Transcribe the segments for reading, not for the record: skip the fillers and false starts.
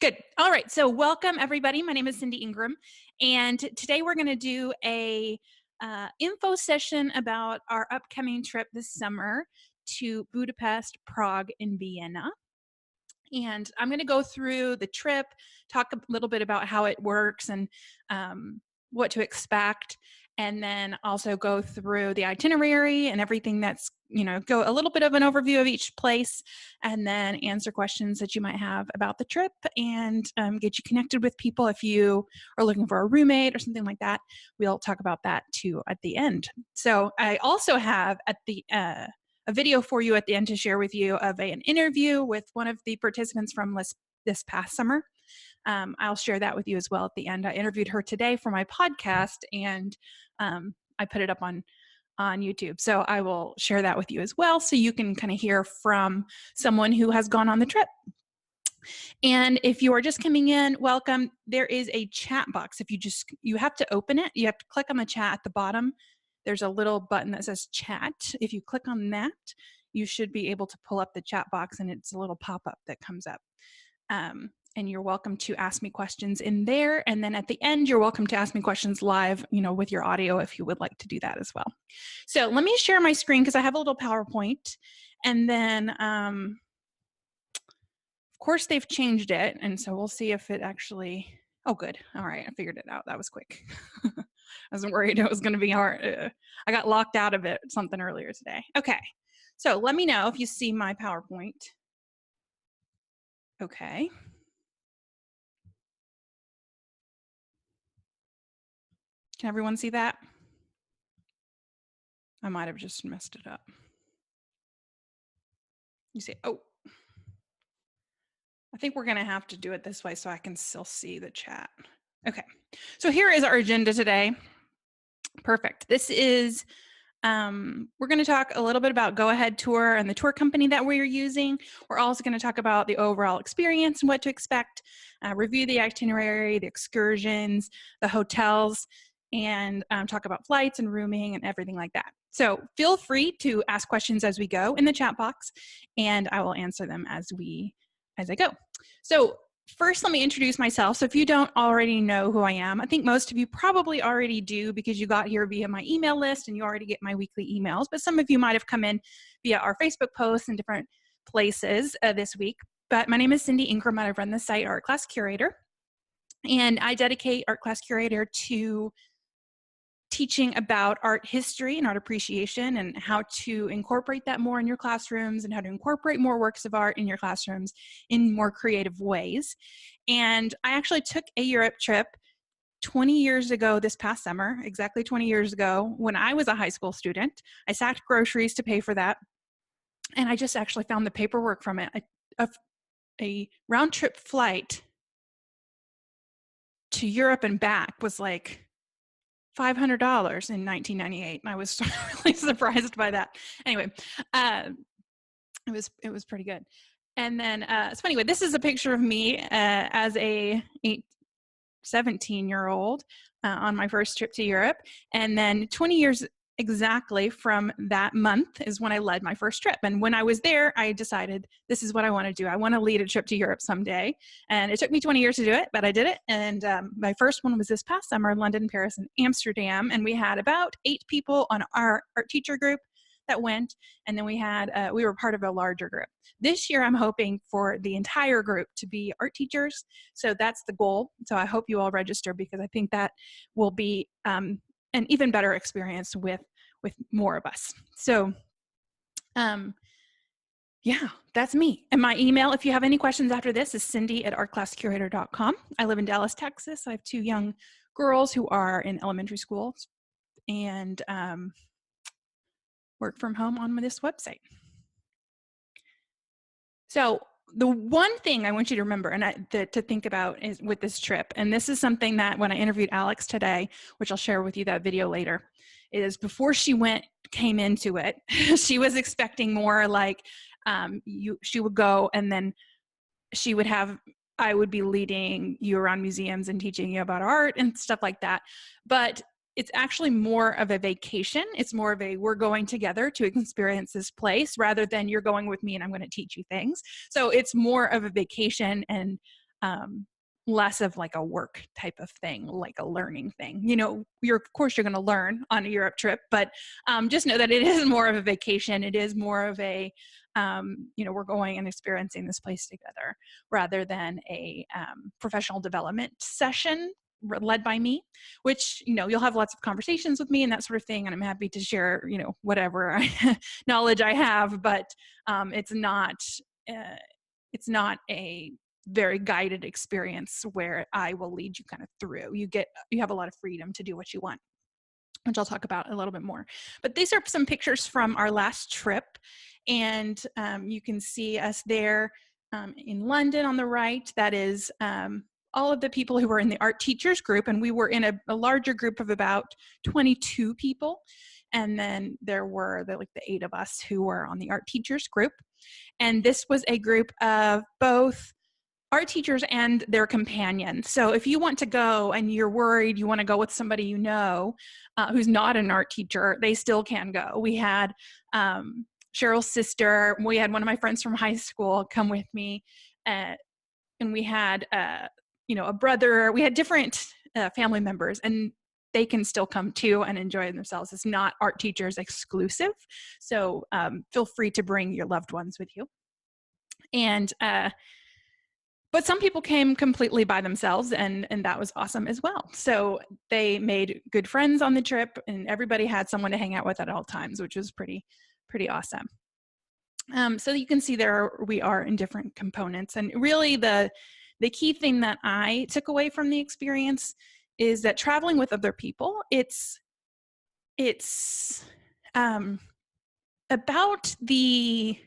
Good. All right. So welcome everybody. My name is Cindy Ingram, and today we're going to do a info session about our upcoming trip this summer to Budapest, Prague, and Vienna. And I'm going to go through the trip, talk a little bit about how it works and what to expect, and then also go through the itinerary and everything that's, go a little bit of an overview of each place, and then answer questions that you might have about the trip and get you connected with people if you are looking for a roommate or something like that. We'll talk about that too at the end. So I also have at the a video for you at the end to share with you of an interview with one of the participants from this past summer. I'll share that with you as well at the end. I interviewed her today for my podcast, and I put it up on YouTube. So I will share that with you as well, so you can kind of hear from someone who has gone on the trip. And if you are just coming in, welcome. There is a chat box. You have to open it. You have to click on the chat at the bottom. There's a little button that says chat. If you click on that, you should be able to pull up the chat box, and it's a little pop-up that comes up. And you're welcome to ask me questions in there. And then at the end, you're welcome to ask me questions live, with your audio if you would like to do that as well. So let me share my screen because I have a little PowerPoint. And then, of course, they've changed it. And so we'll see if it actually, oh, good. All right, I figured it out. That was quick. I wasn't worried it was going to be hard. I got locked out of something earlier today. Okay, so let me know if you see my PowerPoint. Okay. Can everyone see that? I might have just messed it up. You say, oh, I think we're going to have to do it this way so I can still see the chat. Okay, so here is our agenda today. Perfect. This is, we're going to talk a little bit about Goahead Tour and the tour company that we're using. We're also going to talk about the overall experience and what to expect, review the itinerary, the excursions, the hotels, and talk about flights and rooming and everything like that. So feel free to ask questions as we go in the chat box, and I will answer them as I go. So first, let me introduce myself. So if you don't already know who I am, I think most of you probably already do because you got here via my email list and you already get my weekly emails, but some of you might have come in via our Facebook posts and different places this week. But my name is Cindy Ingram. I run the site Art Class Curator, and I dedicate Art Class Curator to teaching about art history and art appreciation and how to incorporate that more in your classrooms and how to incorporate more works of art in your classrooms in more creative ways. And I actually took a Europe trip 20 years ago this past summer, exactly 20 years ago, when I was a high school student. I sacked groceries to pay for that. And I just actually found the paperwork from it. A round trip flight to Europe and back was like $500 in 1998. And I was really surprised by that. Anyway, it was pretty good. And then, so anyway, this is a picture of me as a 17-year-old on my first trip to Europe. And then 20 years exactly from that month is when I led my first trip. And when I was there, I decided this is what I want to do. I want to lead a trip to Europe someday. And it took me 20 years to do it, but I did it. And my first one was this past summer, London, Paris, and Amsterdam. And we had about 8 people on our art teacher group that went. And then we were part of a larger group. This year, I'm hoping for the entire group to be art teachers. So that's the goal. So I hope you all register because I think that will be an even better experience with more of us. So, yeah, that's me. And my email, if you have any questions after this, is cindy@artclasscurator.com. I live in Dallas, Texas. I have 2 young girls who are in elementary school and work from home on this website. So the one thing I want you to remember and to think about is with this trip, and this is something that when I interviewed Alex today, which I'll share with you that video later, is before she came into it, she was expecting more like she would go and then I would be leading you around museums and teaching you about art and stuff like that. But it's actually more of a vacation. It's more of we're going together to experience this place rather than you're going with me and I'm going to teach you things. So it's more of a vacation and less of like a work type of thing, like a learning thing. You know, of course you're going to learn on a Europe trip, but just know that it is more of a vacation. It is more of a, you know, we're going and experiencing this place together rather than a professional development session led by me, which, you know, you'll have lots of conversations with me and that sort of thing. And I'm happy to share, you know, whatever knowledge I have, but it's not a very guided experience where I will lead you kind of through. You have a lot of freedom to do what you want, which I'll talk about a little bit more. But these are some pictures from our last trip. And you can see us there in London on the right. That is all of the people who were in the art teachers group. And we were in a larger group of about 22 people. And then there were the 8 of us who were on the art teachers group. And this was a group of both art teachers and their companions. So if you want to go and you're worried, you want to go with somebody you know who's not an art teacher, they still can go. We had Cheryl's sister, we had one of my friends from high school come with me, and we had you know, a brother. We had different family members, and they can still come too and enjoy themselves. It's not art teachers exclusive. So feel free to bring your loved ones with you. And but some people came completely by themselves, and that was awesome as well. So they made good friends on the trip, and everybody had someone to hang out with at all times, which was pretty awesome. So you can see there we are in different components. And really the key thing that I took away from the experience is that traveling with other people, it's about the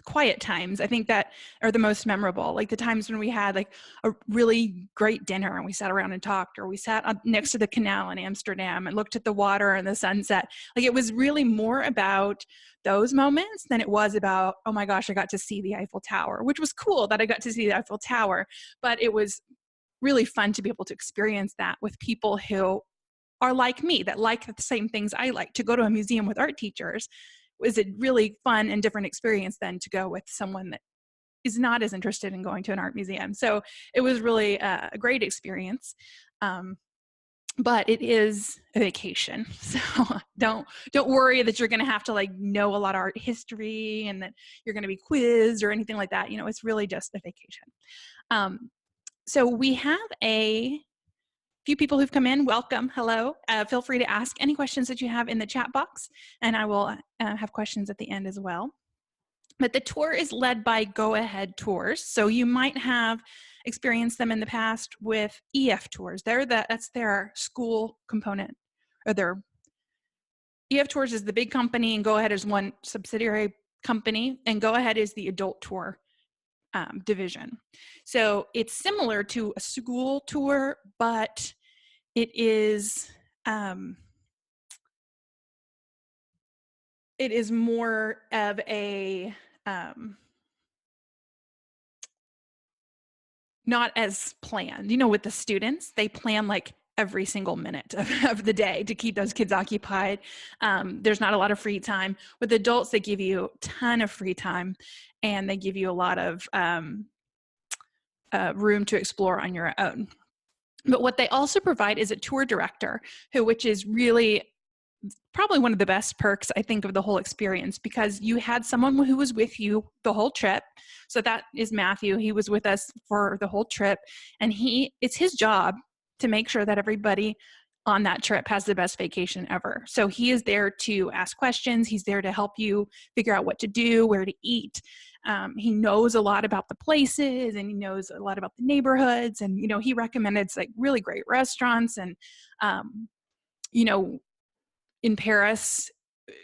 quiet times, I think, that are the most memorable, like the times when we had like a really great dinner and we sat around and talked, or we sat next to the canal in Amsterdam and looked at the water and the sunset. Like it was really more about those moments than it was about, oh my gosh, I got to see the Eiffel Tower, which was cool that I got to see the Eiffel Tower, but it was really fun to be able to experience that with people who are like me, that like the same things I like. To go to a museum with art teachers was a really fun and different experience than to go with someone that is not as interested in going to an art museum. So it was really a great experience. But it is a vacation. So don't worry that you're going to have to like know a lot of art history and that you're going to be quizzed or anything like that. You know, it's really just a vacation. So we have a few people who've come in. Welcome. Hello. Feel free to ask any questions that you have in the chat box, and I will have questions at the end as well. But the tour is led by Goahead Tours. So you might have experienced them in the past with EF Tours. That's their school component, or their EF Tours is the big company, and Goahead is one subsidiary company, and Goahead is the adult tour division. So it's similar to a school tour, but it is more of a not as planned. You know, with the students, they plan like every single minute of the day to keep those kids occupied. There's not a lot of free time. With adults, they give you a ton of free time, and they give you a lot of room to explore on your own. But what they also provide is a tour director, which is really probably one of the best perks, I think, of the whole experience, because you had someone who was with you the whole trip. So that is Matthew. He was with us for the whole trip, and it's his job to make sure that everybody on that trip has the best vacation ever. So he is there to ask questions. He's there to help you figure out what to do, where to eat. He knows a lot about the places, and he knows a lot about the neighborhoods, and, you know, he recommended like really great restaurants. And, you know, in Paris,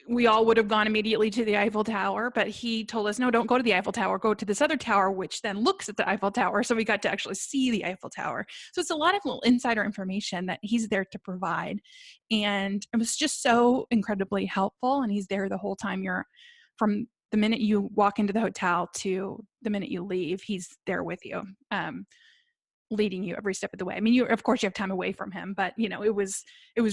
we all would have gone immediately to the Eiffel Tower, but he told us, no, don't go to the Eiffel Tower, go to this other tower, which then looks at the Eiffel Tower. So we got to actually see the Eiffel Tower. So it's a lot of little insider information that he's there to provide. And it was just so incredibly helpful. And he's there the whole time. From the minute you walk into the hotel to the minute you leave, he's there with you, leading you every step of the way. I mean, of course you have time away from him, but, you know, it was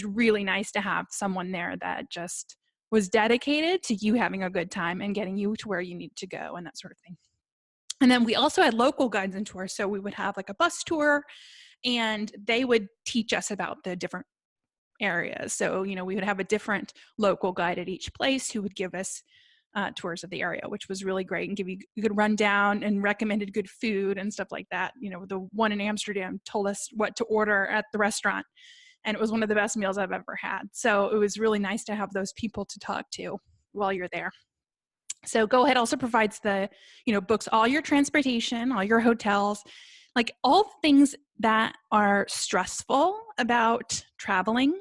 really nice to have someone there that just was dedicated to you having a good time and getting you to where you need to go and that sort of thing. And then we also had local guides and tours. So we would have like a bus tour, and they would teach us about the different areas. So, we would have a different local guide at each place who would give us tours of the area, which was really great, and give you a good rundown and recommended good food and stuff like that. The one in Amsterdam told us what to order at the restaurant, and it was one of the best meals I've ever had. So it was really nice to have those people to talk to while you're there. So Goahead also provides books all your transportation, all your hotels, like all things that are stressful about traveling.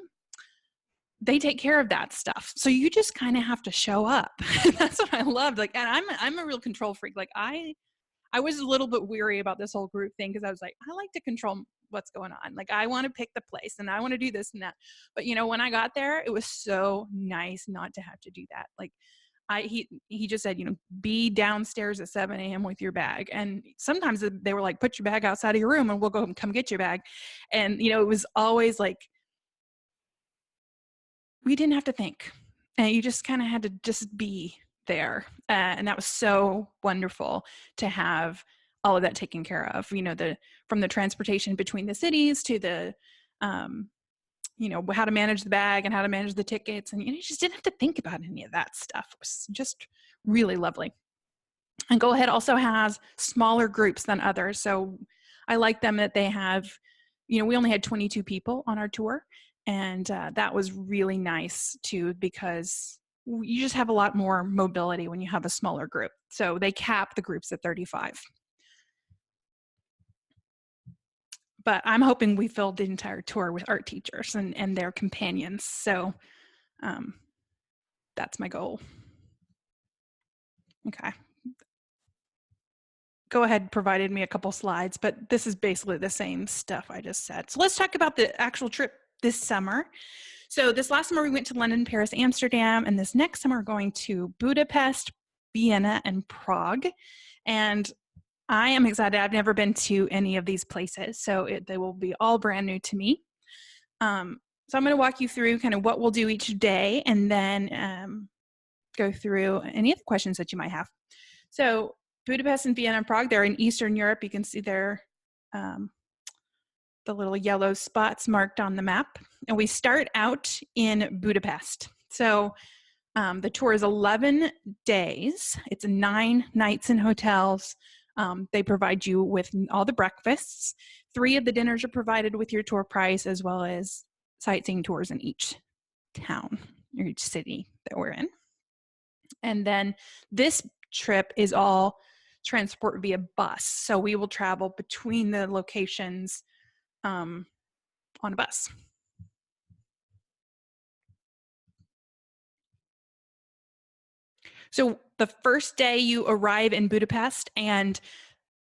They take care of that stuff. So you just kind of have to show up. That's what I loved. Like, and I'm a real control freak. Like I was a little bit weary about this whole group thing, because I was like, I like to control what's going on. Like I want to pick the place and I want to do this and that. But when I got there, it was so nice not to have to do that. Like he just said, be downstairs at 7 a.m. with your bag. And sometimes they were like, put your bag outside of your room and we'll go and come get your bag. And, it was always like, we didn't have to think, and you just kind of had to just be there. And that was so wonderful to have all of that taken care of, from the transportation between the cities to the, how to manage the bag and how to manage the tickets. And you just didn't have to think about any of that stuff. It was just really lovely. And Goahead also has smaller groups than others. So I like them that they have, we only had 22 people on our tour. And that was really nice too, because you just have a lot more mobility when you have a smaller group. So they cap the groups at 35. But I'm hoping we filled the entire tour with art teachers and their companions. So that's my goal. Okay. Goahead provided me a couple slides, but this is basically the same stuff I just said. So let's talk about the actual trip this summer. So this last summer we went to London, Paris, Amsterdam, and this next summer we're going to Budapest, Vienna, and Prague. And I am excited. I've never been to any of these places, so they will be all brand new to me. So I'm going to walk you through kind of what we'll do each day, and then go through any of the questions that you might have. So Budapest and Vienna and Prague, they're in Eastern Europe. You can see there the little yellow spots marked on the map. And we start out in Budapest. So the tour is 11 days. It's 9 nights in hotels. They provide you with all the breakfasts. 3 of the dinners are provided with your tour price, as well as sightseeing tours in each town or each city that we're in. And then this trip is all transport via bus. So we will travel between the locations on a bus. So the first day you arrive in Budapest, and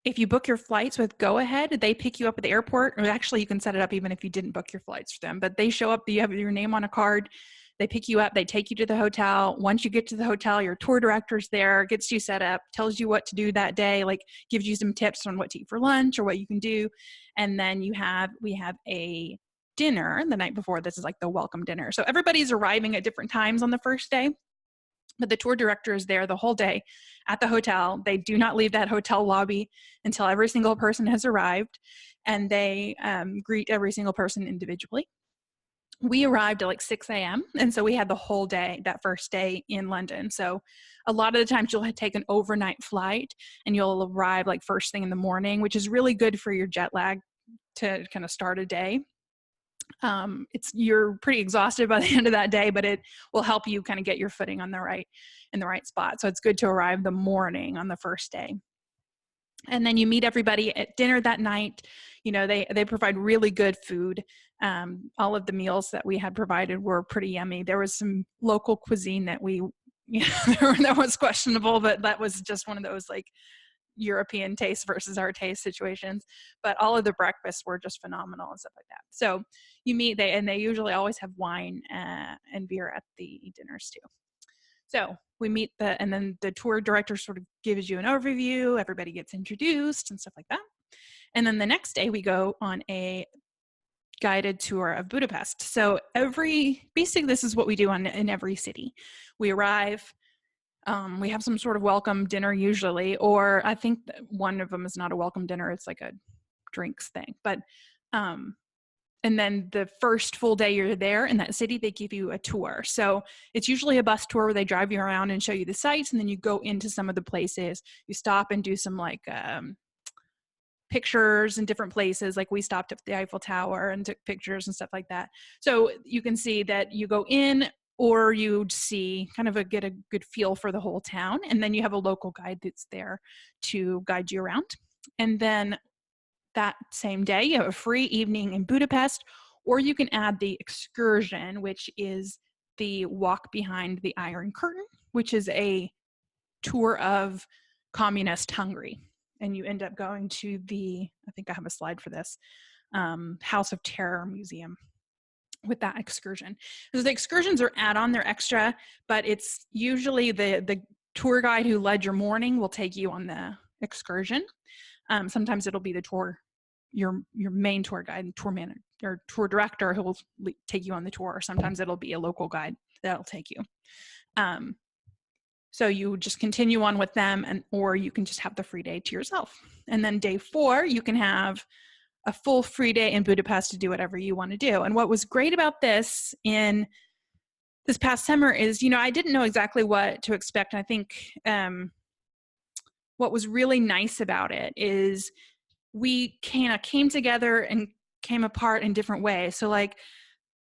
if you book your flights with Goahead, they pick you up at the airport. Or actually, you can set it up even if you didn't book your flights for them. But they show up, you have your name on a card. They pick you up, they take you to the hotel. Once you get to the hotel, your tour director's there, gets you set up, tells you what to do that day, like gives you some tips on what to eat for lunch or what you can do. And then we have a dinner the night before. This is like the welcome dinner. So everybody's arriving at different times on the first day, but the tour director is there the whole day at the hotel. They do not leave that hotel lobby until every single person has arrived, and they greet every single person individually. We arrived at like 6 a.m. And so we had the whole day, that first day in London. So a lot of the times you'll take an overnight flight and you'll arrive like first thing in the morning, which is really good for your jet lag to kind of start a day. You're pretty exhausted by the end of that day, but it will help you kind of get your footing on in the right spot. So it's good to arrive the morning on the first day. And then you meet everybody at dinner that night. They provide really good food. All of the meals that we had provided were pretty yummy. There was some local cuisine that that was questionable, but that was just one of those like European taste versus our taste situations. But all of the breakfasts were just phenomenal and stuff like that. So you meet, they usually always have wine and beer at the dinners too. So we meet and then the tour director sort of gives you an overview, everybody gets introduced and stuff like that. And then the next day we go on a guided tour of Budapest. So basically this is what we do in every city. We arrive, We have some sort of welcome dinner usually, or I think that one of them is not a welcome dinner. It's like a drinks thing. But and then the first full day you're there in that city, they give you a tour. So it's usually a bus tour where they drive you around and show you the sights, and then you go into some of the places. You stop and do some like pictures in different places. Like we stopped at the Eiffel Tower and took pictures and stuff like that. So you can see that you go in, or you see kind of get a good feel for the whole town. And then you have a local guide that's there to guide you around. And then that same day, you have a free evening in Budapest, or you can add the excursion, which is the walk behind the Iron Curtain, which is a tour of communist Hungary. And you end up going to I think I have a slide for this, House of Terror Museum with that excursion. So the excursions are add-on, they're extra, but it's usually the tour guide who led your morning will take you on the excursion. Sometimes it'll be your main tour guide, tour manager, or tour director who will take you on the tour, or sometimes it'll be a local guide that'll take you. So you just continue on with them, or you can just have the free day to yourself. And then day 4, you can have a full free day in Budapest to do whatever you want to do. And what was great about this in this past summer is, I didn't know exactly what to expect. And I think what was really nice about it is we kind of came together and came apart in different ways. So like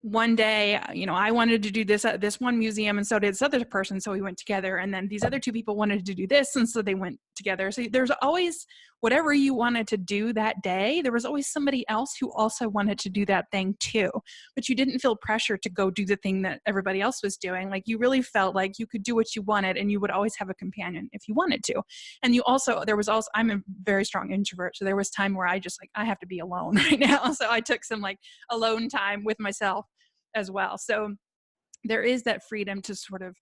one day, I wanted to do this at this one museum, and so did this other person. So we went together, and then these other 2 people wanted to do this, and so they went together. So there's always whatever you wanted to do that day. There was always somebody else who also wanted to do that thing too, but you didn't feel pressure to go do the thing that everybody else was doing. Like you really felt like you could do what you wanted, and you would always have a companion if you wanted to. And I'm a very strong introvert, so there was time where I have to be alone right now. So I took some like alone time with myself as well. So there is that freedom to sort of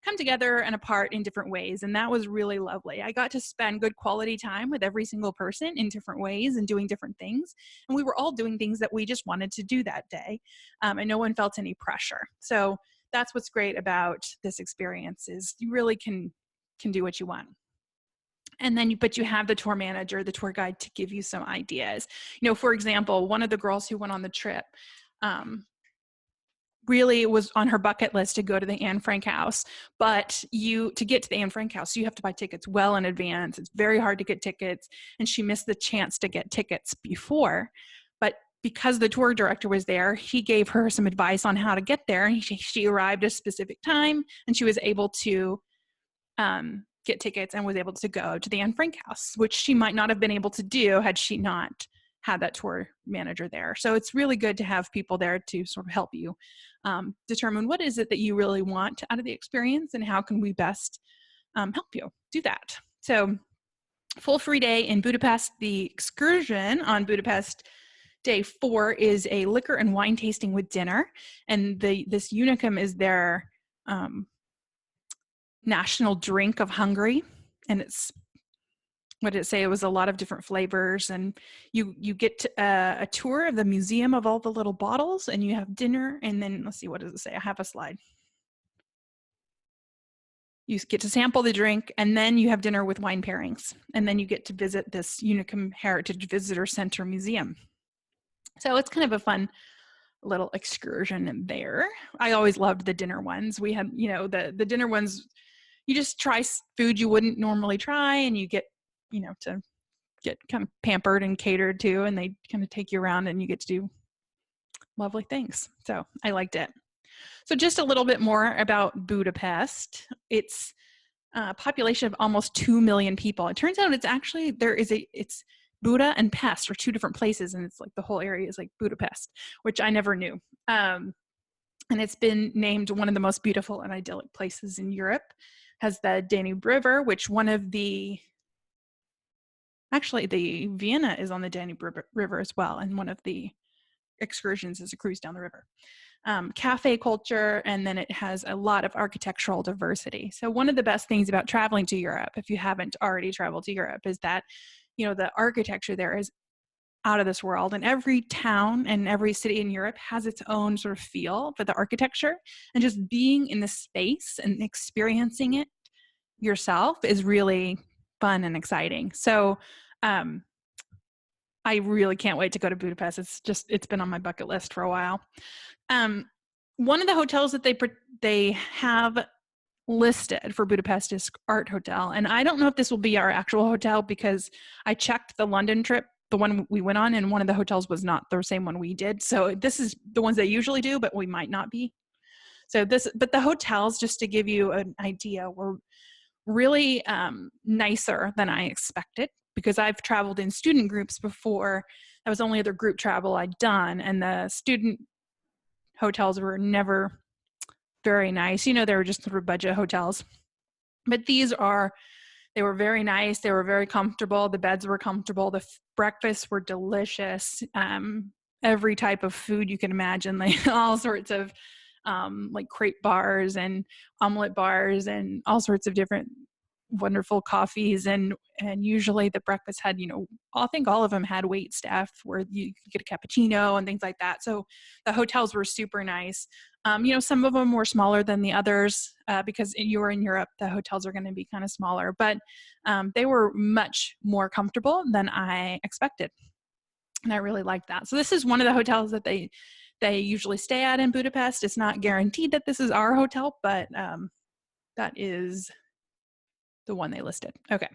come together and apart in different ways. And that was really lovely. I got to spend good quality time with every single person in different ways and doing different things. And we were all doing things that we just wanted to do that day. And no one felt any pressure. So that's what's great about this experience, is you really can do what you want. And then but you have the tour manager, the tour guide, to give you some ideas. For example, one of the girls who went on the trip, really it was on her bucket list to go to the Anne Frank house, but to get to the Anne Frank house, you have to buy tickets well in advance. It's very hard to get tickets, and she missed the chance to get tickets before. But because the tour director was there, he gave her some advice on how to get there, and she arrived at a specific time, and she was able to get tickets and was able to go to the Anne Frank house, which she might not have been able to do had she not had that tour manager there. So it's really good to have people there to sort of help you determine what is it that you really want out of the experience, and how can we best help you do that. So full free day in Budapest. The excursion on Budapest day 4 is a liquor and wine tasting with dinner. And this Unicum is their national drink of Hungary. And it's, what did it say? It was a lot of different flavors, and you get a tour of the museum of all the little bottles, and you have dinner, and then let's see, what does it say? I have a slide. You get to sample the drink, and then you have dinner with wine pairings, and then you get to visit this Unicum Heritage Visitor Center Museum. So it's kind of a fun little excursion there. I always loved the dinner ones. We had, the dinner ones, you just try food you wouldn't normally try, and you get to get kind of pampered and catered to, and they kind of take you around, and you get to do lovely things. So I liked it. So just a little bit more about Budapest. It's a population of almost 2 million people. It turns out it's Buda and Pest are 2 different places, and it's like the whole area is like Budapest, which I never knew. And it's been named one of the most beautiful and idyllic places in Europe. Has the Danube River, which actually, the Vienna is on the Danube River as well, and one of the excursions is a cruise down the river. Cafe culture, and then it has a lot of architectural diversity. So one of the best things about traveling to Europe, if you haven't already traveled to Europe, is that the architecture there is out of this world, and every town and every city in Europe has its own sort of feel for the architecture, and just being in the space and experiencing it yourself is really fun and exciting. So I really can't wait to go to Budapest. It's been on my bucket list for a while. One of the hotels that they have listed for Budapest is Art Hotel. And I don't know if this will be our actual hotel because I checked the London trip, the one we went on, and one of the hotels was not the same one we did. So this is the ones they usually do, but we might not be. But the hotels, just to give you an idea, were really nicer than I expected because I've traveled in student groups before. That was the only other group travel I'd done, and the student hotels were never very nice. They were just sort of budget hotels. But they were very nice. They were very comfortable. The beds were comfortable. The breakfasts were delicious. Every type of food you can imagine, like all sorts of like crepe bars and omelet bars and all sorts of different wonderful coffees. And usually the breakfast had, I think all of them had wait staff where you could get a cappuccino and things like that. So the hotels were super nice. Some of them were smaller than the others because you were in Europe, the hotels are going to be kind of smaller, but they were much more comfortable than I expected. And I really liked that. So this is one of the hotels that they usually stay at in Budapest. It's not guaranteed that this is our hotel, but that is the one they listed. Okay.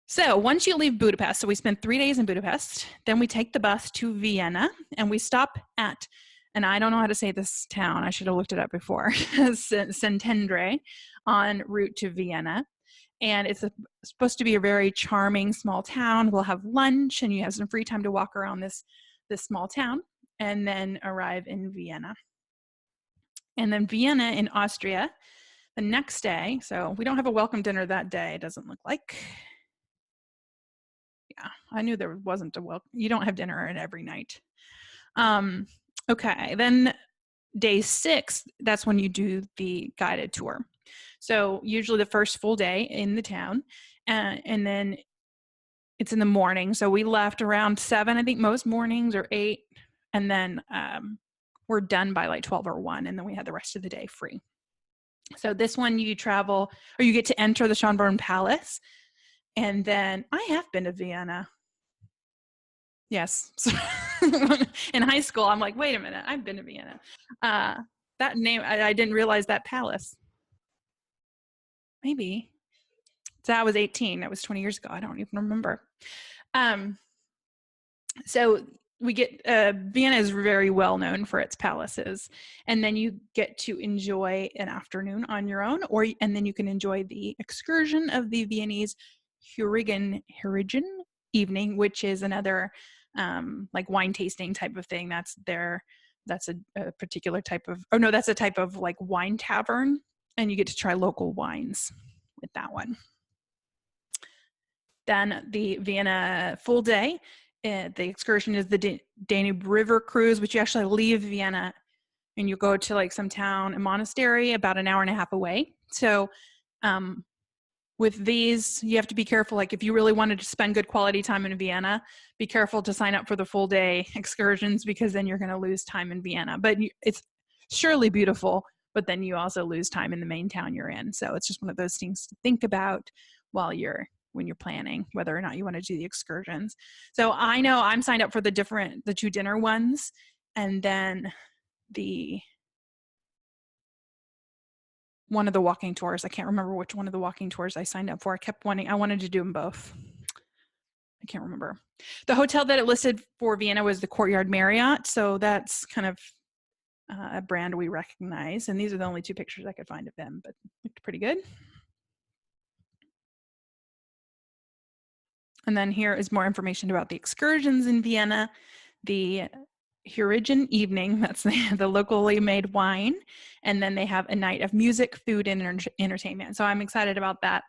So once you leave Budapest, so we spent 3 days in Budapest, then we take the bus to Vienna and we stop at, and I don't know how to say this town, I should have looked it up before, Szentendre, en route to Vienna. And it's supposed to be a very charming small town. We'll have lunch and you have some free time to walk around this small town and then arrive in Vienna. And then Vienna in Austria, the next day, so we don't have a welcome dinner that day, it doesn't look like. Yeah, I knew there wasn't a welcome. You don't have dinner every night. Okay, then day 6, that's when you do the guided tour. So usually the first full day in the town, and then it's in the morning. So we left around 7, I think most mornings, or 8, and then we're done by like 12 or 1, and then we had the rest of the day free. So this one you travel, or you get to enter the Schönbrunn Palace, and then I have been to Vienna. Yes. In high school, I'm like, wait a minute, I've been to Vienna. That name, I didn't realize that palace. Maybe. So I was 18. That was 20 years ago. I don't even remember. So we get, Vienna is very well known for its palaces. And then you get to enjoy an afternoon on your own, and then you can enjoy the excursion of the Viennese Heurigen evening, which is another like wine tasting type of thing. That's a particular type of, that's a type of like wine tavern, and you get to try local wines with that one. Then the Vienna full day, the excursion is the Danube River cruise, which you actually leave Vienna and you go to like some town, a monastery about an hour and a half away. So with these, you have to be careful. Like if you really wanted to spend good quality time in Vienna, be careful to sign up for the full day excursions, because then you're going to lose time in Vienna. But it's surely beautiful, but then you also lose time in the main town you're in. So it's just one of those things to think about when you're planning whether or not you want to do the excursions. So I know I'm signed up for the 2 dinner ones, and then one of the walking tours. I can't remember which one of the walking tours I signed up for. I wanted to do them both. I can't remember. The hotel that it listed for Vienna was the Courtyard Marriott. So that's kind of a brand we recognize. And these are the only 2 pictures I could find of them, but looked pretty good. And then here is more information about the excursions in Vienna. The Heurigen evening, that's the locally made wine. And then they have a night of music, food, and entertainment. So I'm excited about that,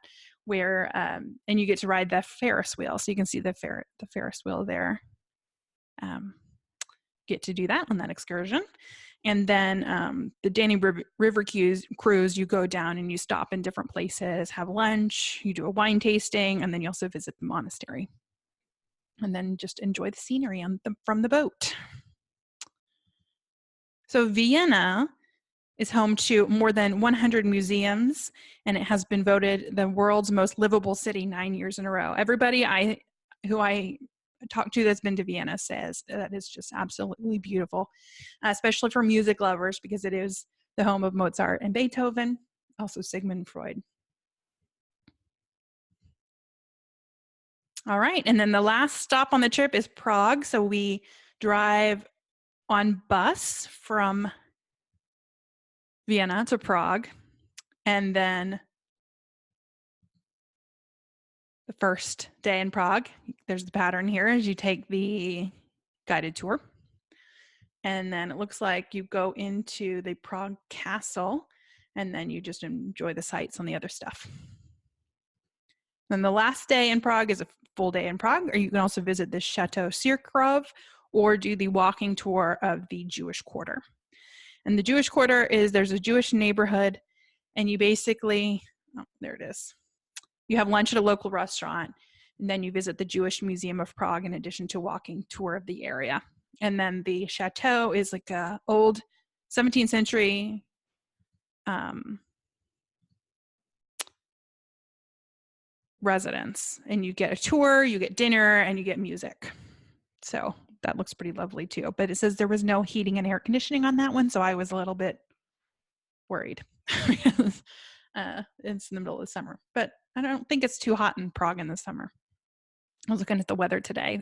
where, and you get to ride the Ferris wheel. So you can see the Ferris wheel there. Get to do that on that excursion. And then the Danube River cruise, you go down and you stop in different places, have lunch, you do a wine tasting, and then you also visit the monastery. And then just enjoy the scenery from the boat. So Vienna is home to more than 100 museums, and it has been voted the world's most livable city 9 years in a row. Everybody who I talked to that's been to Vienna says that it's just absolutely beautiful, especially for music lovers, because it is the home of Mozart and Beethoven, also Sigmund Freud. All right, and then the last stop on the trip is Prague. So we drive on bus from Vienna to Prague, and then the first day in Prague, there's the pattern here as you take the guided tour. And then it looks like you go into the Prague Castle, and then you just enjoy the sights on the other stuff. Then the last day in Prague is a full day in Prague, or you can also visit the Chateau Sirkrov or do the walking tour of the Jewish Quarter. And the Jewish Quarter is, there's a Jewish neighborhood, and you basically, oh, there it is. You have lunch at a local restaurant, and then you visit the Jewish Museum of Prague in addition to walking tour of the area. And then the chateau is like a old 17th century residence, and you get a tour, you get dinner, and you get music. So that looks pretty lovely too. But it says there was no heating and air conditioning on that one, so I was a little bit worried because it's in the middle of the summer. But I don't think it's too hot in Prague in the summer. I was looking at the weather today.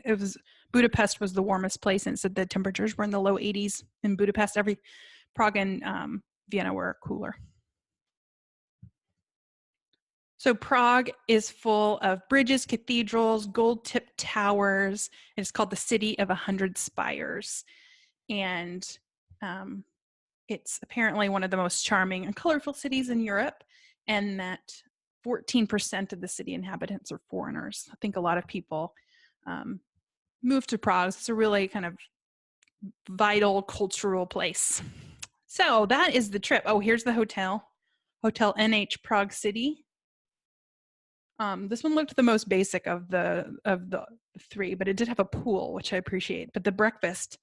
Budapest was the warmest place, and it said the temperatures were in the low 80s in Budapest. Prague and Vienna were cooler. So Prague is full of bridges, cathedrals, gold-tipped towers. It's called the City of 100 Spires. And it's apparently one of the most charming and colorful cities in Europe, and that 14% of the city inhabitants are foreigners. I think a lot of people move to Prague. It's a really kind of vital cultural place. So that is the trip. Oh, here's the hotel. Hotel NH Prague City. This one looked the most basic of the three, but it did have a pool, which I appreciate. But the breakfast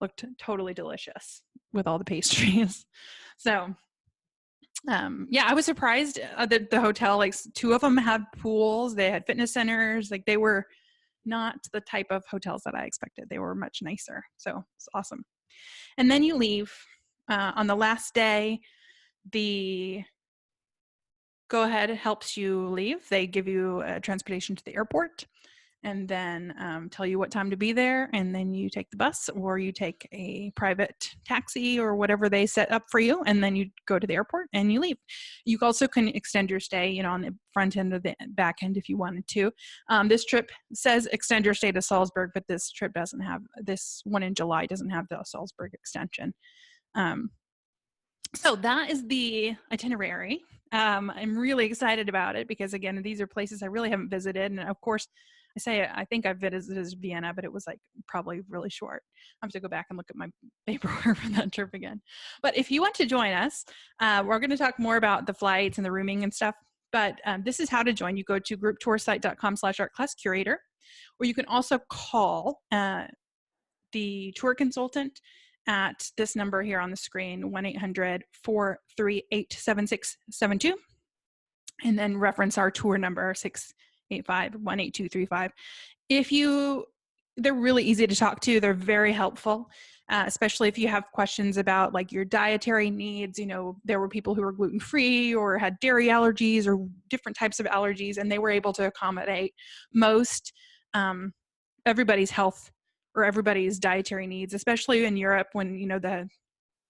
looked totally delicious with all the pastries. So yeah, I was surprised that the hotel, like 2 of them had pools, they had fitness centers, like they were not the type of hotels that I expected. They were much nicer. So it's awesome. And then you leave on the last day. The Goahead helps you leave. They give you transportation to the airport, and then tell you what time to be there, and then you take the bus or you take a private taxi or whatever they set up for you, and then you go to the airport and you leave. You also can extend your stay, on the front end or the back end if you wanted to. This trip says extend your stay to Salzburg, but this trip doesn't have, this one in July doesn't have the Salzburg extension. So that is the itinerary. I'm really excited about it because, again, these are places I really haven't visited. And of course, I think I've visited Vienna, but it was like probably really short. I have to go back and look at my paperwork for that trip again. But if you want to join us, we're going to talk more about the flights and the rooming and stuff. But this is how to join. You go to grouptoursite.com/artclasscurator, or you can also call the tour consultant at this number here on the screen, 1-800-438-7672, and then reference our tour number, 685-18235. They're really easy to talk to. They're very helpful, especially if you have questions about like your dietary needs. There were people who were gluten-free or had dairy allergies or different types of allergies, and they were able to accommodate most everybody's health or everybody's dietary needs, especially in Europe when,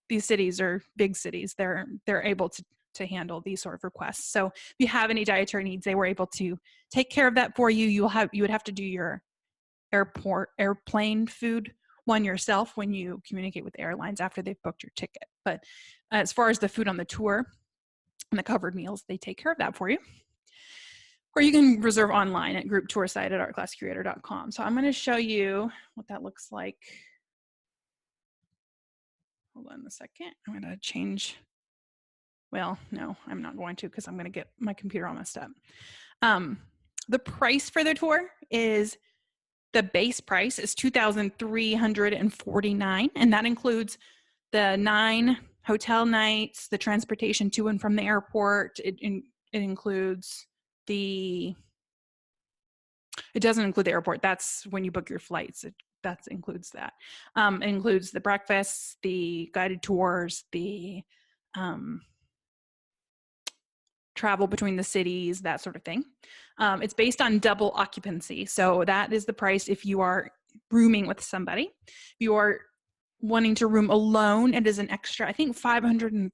these cities are big cities. They're able to handle these sort of requests. So if you have any dietary needs, they were able to take care of that for you. You would have to do your airplane food one yourself when you communicate with the airlines after they've booked your ticket. But as far as the food on the tour and the covered meals, they take care of that for you. Or you can reserve online at grouptoursite@artclasscurator.com. So I'm going to show you what that looks like. Hold on a second. I'm going to change. Well, no, I'm not going to, because I'm going to get my computer all messed up. The price for the tour is, the base price is $2,349, and that includes the 9 hotel nights, the transportation to and from the airport. It includes it doesn't include the airport. That's when you book your flights. That includes that. It includes the breakfasts, the guided tours, the travel between the cities, that sort of thing. It's based on double occupancy. So that is the price if you are rooming with somebody. If you are wanting to room alone, it is an extra, I think $530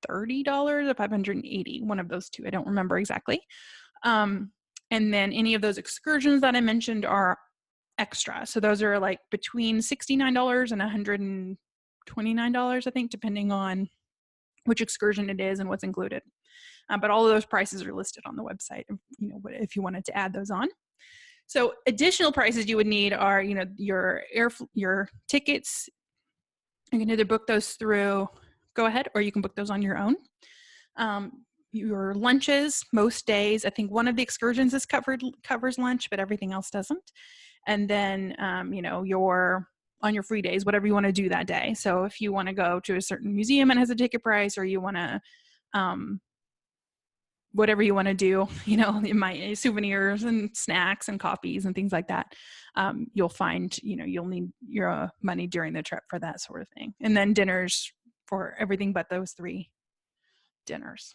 or $580, one of those two. I don't remember exactly. And then any of those excursions that I mentioned are extra. So those are like between $69 and $129, I think, depending on which excursion it is and what's included. But all of those prices are listed on the website, if you wanted to add those on. So additional prices you would need are, your tickets. You can either book those through Goahead or you can book those on your own. Your lunches, most days, I think one of the excursions is covers lunch, but everything else doesn't. And then, on your free days, whatever you want to do that day. So if you want to go to a certain museum and has a ticket price, or you want to, whatever you want to do, in my souvenirs and snacks and coffees and things like that, you'll find, you'll need your money during the trip for that sort of thing. And then dinners for everything but those 3 dinners.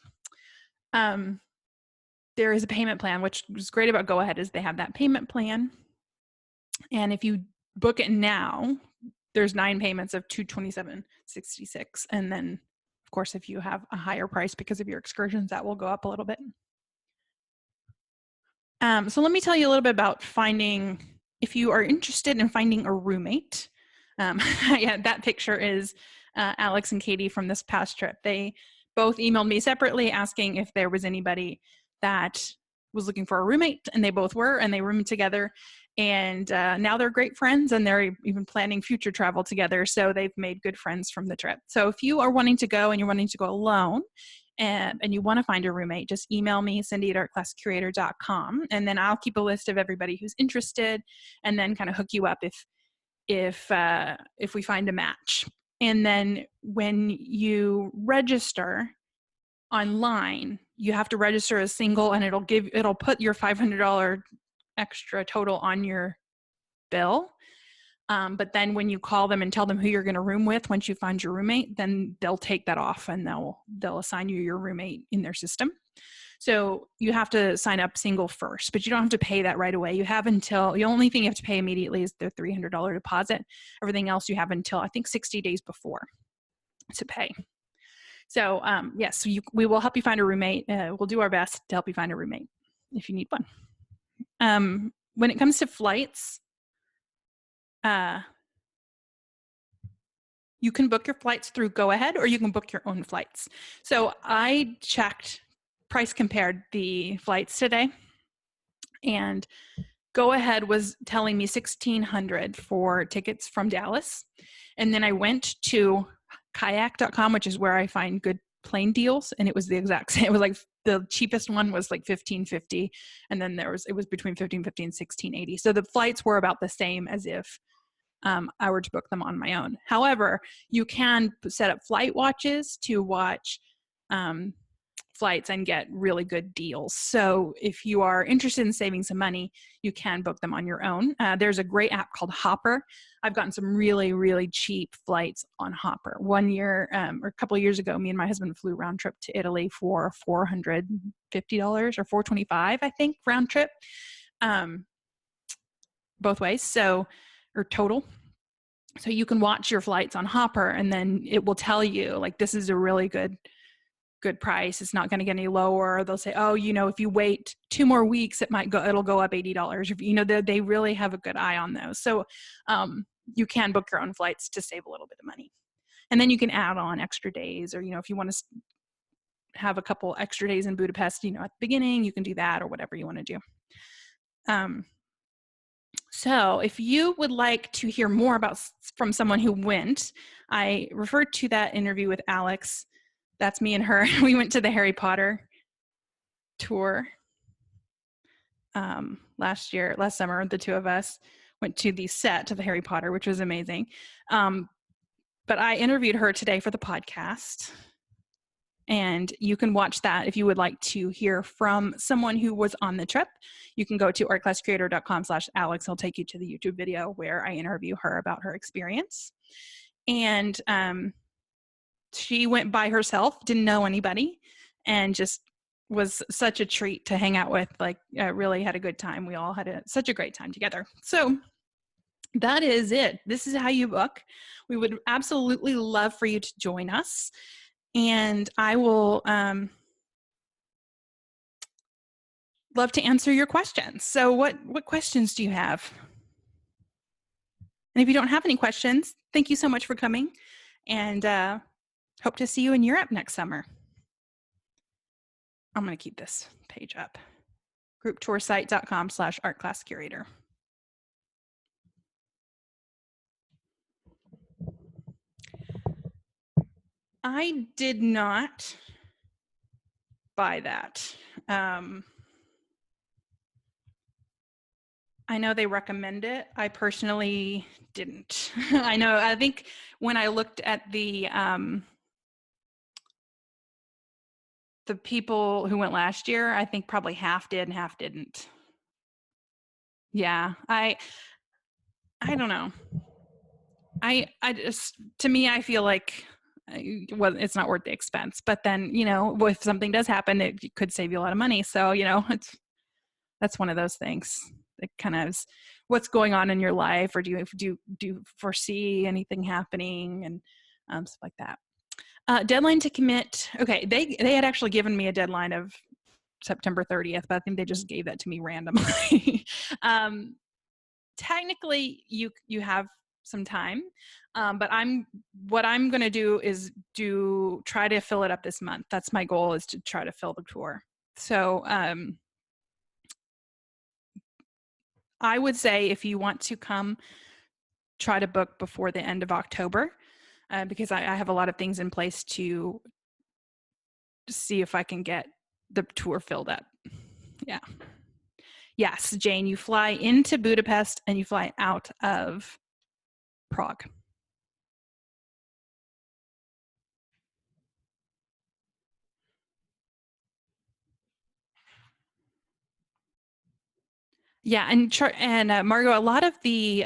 There is a payment plan, which is great about Goahead is they have that payment plan. And if you book it now, there's 9 payments of $227.66. And then, of course, if you have a higher price because of your excursions, that will go up a little bit. So let me tell you a little bit about if you are interested in finding a roommate. Yeah, that picture is Alex and Katie from this past trip. They both emailed me separately asking if there was anybody that was looking for a roommate, and they both were, and they roomed together. And now they're great friends, and they're even planning future travel together. So they've made good friends from the trip. So if you are wanting to go and you're wanting to go alone and you want to find a roommate, just email me, cindy@artclasscurator.com. And then I'll keep a list of everybody who's interested and then kind of hook you up if we find a match. And then when you register online, you have to register as single, and it'll put your $500 extra total on your bill. But then when you call them and tell them who you're going to room with, once you find your roommate, then they'll take that off and they'll assign you your roommate in their system. So you have to sign up single first, but you don't have to pay that right away. The only thing you have to pay immediately is the $300 deposit. Everything else you have until, I think, 60 days before to pay. So yes, we will help you find a roommate. We'll do our best to help you find a roommate if you need one. When it comes to flights, you can book your flights through Goahead, or you can book your own flights. So I price compared the flights today, and Goahead was telling me $1,600 for tickets from Dallas. And then I went to kayak.com, which is where I find good plane deals, and it was the exact same. It was like the cheapest one was like $1,550, and then it was between $1,550 and $1,680. So the flights were about the same as if I were to book them on my own. However, you can set up flight watches to watch flights and get really good deals. So if you are interested in saving some money, you can book them on your own. There's a great app called Hopper. I've gotten some really, really cheap flights on Hopper. One year, or a couple of years ago, me and my husband flew round trip to Italy for $450 or $425, I think, round trip, both ways. Or total. So you can watch your flights on Hopper, and then it will tell you, like, this is a really good price. It's not going to get any lower. They'll say, oh, if you wait 2 more weeks, it'll go up $80. They really have a good eye on those. So you can book your own flights to save a little bit of money. And then you can add on extra days, or, if you want to have a couple extra days in Budapest, at the beginning, you can do that, or whatever you want to do. So if you would like to hear more from someone who went, I referred to that interview with Alex. That's me and her. We went to the Harry Potter tour last summer. The 2 of us went to the set of the Harry Potter, which was amazing. but I interviewed her today for the podcast. And you can watch that if you would like to hear from someone who was on the trip. You can go to artclasscreator.com/Alex. I'll take you to the YouTube video where I interview her about her experience. And she went by herself, didn't know anybody, and just was such a treat to hang out with. Like, really had a good time. We all had such a great time together. So that is it. This is how you book. We would absolutely love for you to join us. And I will love to answer your questions. So what questions do you have? And if you don't have any questions, thank you so much for coming, and hope to see you in Europe next summer. I'm going to keep this page up. grouptoursite.com/artclasscurator. I did not buy that. I know they recommend it. I personally didn't. I think when I looked at the people who went last year, I think probably half did and half didn't. Yeah, I don't know. I just, to me, I feel like, well, it's not worth the expense. But then, if something does happen, it could save you a lot of money. So, that's one of those things. It kind of is what's going on in your life, or do you foresee anything happening, and stuff like that. Deadline to commit. Okay, they had actually given me a deadline of September 30th, but I think they just gave that to me randomly. Technically, you have some time, but what I'm going to do is try to fill it up this month. That's my goal, is to try to fill the tour. So I would say if you want to come, try to book before the end of October, because I have a lot of things in place to see if I can get the tour filled up. Yeah. Yes, Jane, you fly into Budapest and you fly out of Prague. Yeah, and Margot, a lot of the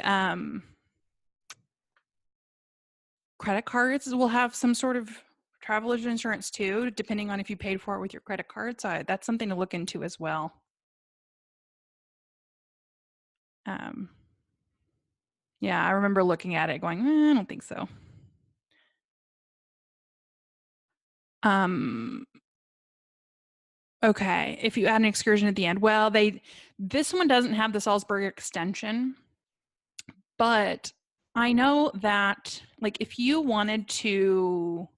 credit cards will have some sort of traveler's insurance too, depending on if you paid for it with your credit card. So that's something to look into as well. Yeah, I remember looking at it going, I don't think so. Okay, if you add an excursion at the end. Well, this one doesn't have the Salzburg extension, but I know that, like, if you wanted to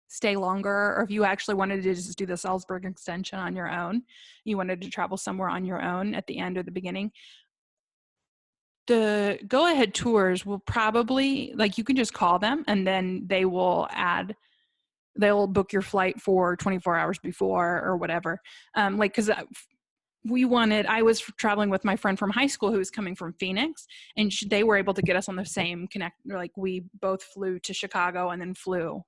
stay longer, or if you actually wanted to just do the Salzburg extension on your own, you wanted to travel somewhere on your own at the end or the beginning, the Goahead Tours will probably, like, you can just call them and then they'll book your flight for 24 hours before or whatever. Because I was traveling with my friend from high school who was coming from Phoenix, and they were able to get us on the same connect. Like, we both flew to Chicago and then flew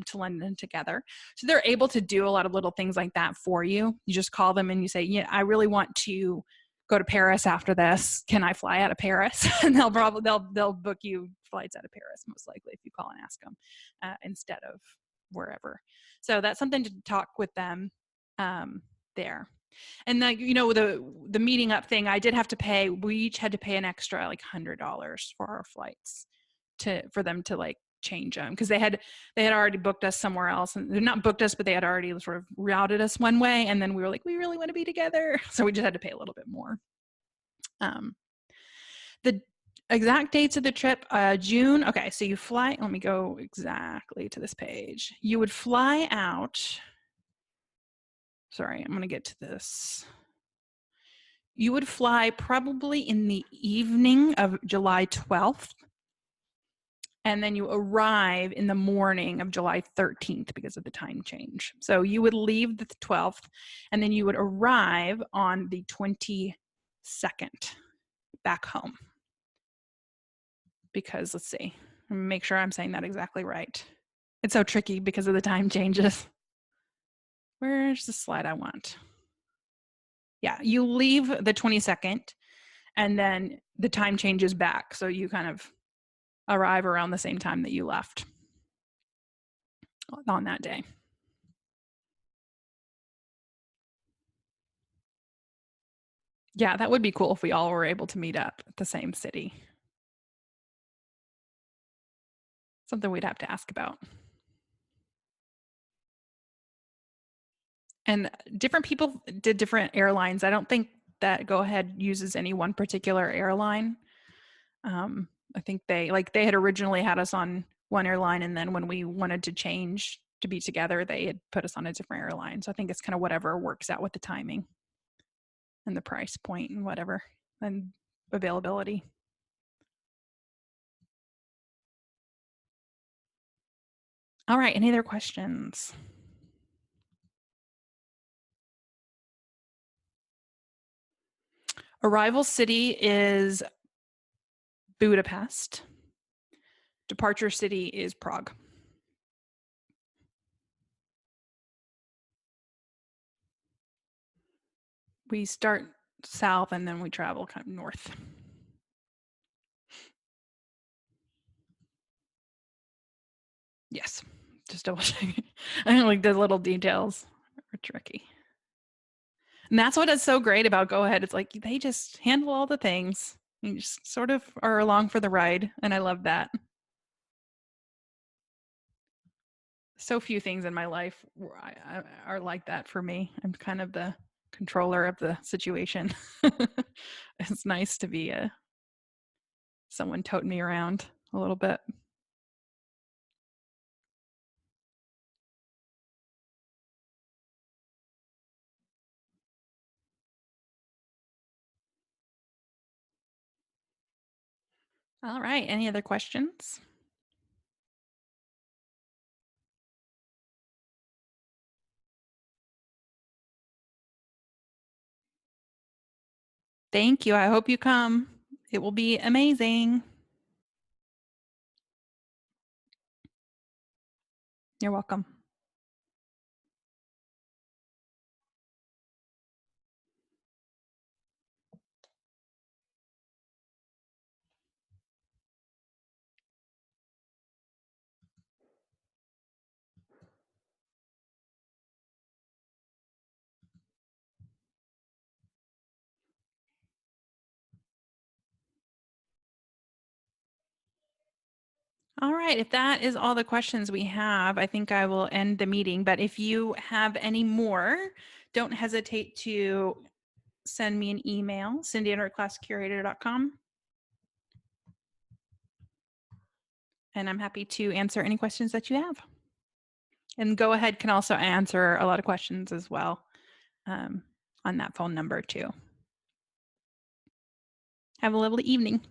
to London together. So they're able to do a lot of little things like that for you. You just call them and you say, yeah, I really want to go to Paris after this. Can I fly out of Paris? And they'll book you flights out of Paris, most likely, if you call and ask them, instead of wherever. So that's something to talk with them there. And the meeting up thing, I did have to pay. We each had to pay an extra like $100 for our flights for them to like change them, because they had already booked us somewhere else, and they're not booked us, but they had already sort of routed us one way, and then we were like, we really want to be together, so we just had to pay a little bit more. The exact dates of the trip, June. Okay, so you fly. Let me go exactly to this page. You would fly out. Sorry, I'm going to get to this. You would fly probably in the evening of July 12th. And then you arrive in the morning of July 13th because of the time change. So you would leave the 12th, and then you would arrive on the 22nd back home. Because, let's see, Make sure I'm saying that exactly right. It's so tricky because of the time changes. Where's the slide I want? Yeah, you leave the 22nd and then the time changes back. So you kind of arrive around the same time that you left on that day. Yeah, that would be cool if we all were able to meet up at the same city. Something we'd have to ask about. And different people did different airlines. I don't think that Goahead uses any one particular airline. I think they had originally had us on one airline, and then when we wanted to change to be together, they had put us on a different airline. So I think it's kind of whatever works out with the timing and the price point and whatever, and availability. All right, any other questions? Arrival city is Budapest. Departure city is Prague. We start south and then we travel kind of north. Yes, just double checking. I like the little details are tricky. And that's what is so great about Goahead. It's like they just handle all the things. You just sort of are along for the ride, and I love that. So few things in my life are like that for me. I'm kind of the controller of the situation. It's nice to be someone toting me around a little bit. All right. Any other questions? Thank you. I hope you come. It will be amazing. You're welcome. All right. If that is all the questions we have, I think I will end the meeting. But if you have any more, don't hesitate to send me an email, cindy@classcurator.com. And I'm happy to answer any questions that you have. And Goahead can also answer a lot of questions as well on that phone number too. Have a lovely evening.